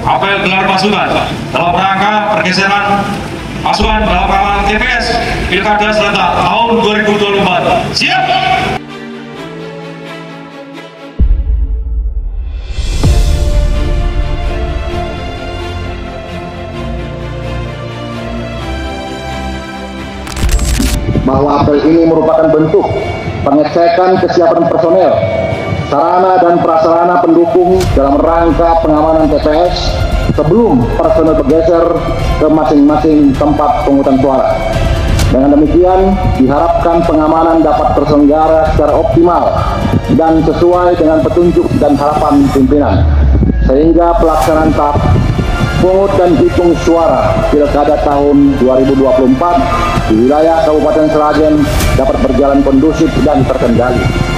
apel gelar pasukan dalam rangka pergeseran pasukan dalam rangka TPS Pilkada serentak tahun 2024. Siap! Bahwa apel ini merupakan bentuk pengecekan kesiapan personel, sarana dan prasarana pendukung dalam rangka pengamanan TPS sebelum personel bergeser ke masing-masing tempat pemungutan suara. Dengan demikian, diharapkan pengamanan dapat terselenggara secara optimal dan sesuai dengan petunjuk dan harapan pimpinan, sehingga pelaksanaan tahap pungut dan hitung suara Pilkada tahun 2024 di wilayah Kabupaten Sragen dapat berjalan kondusif dan terkendali.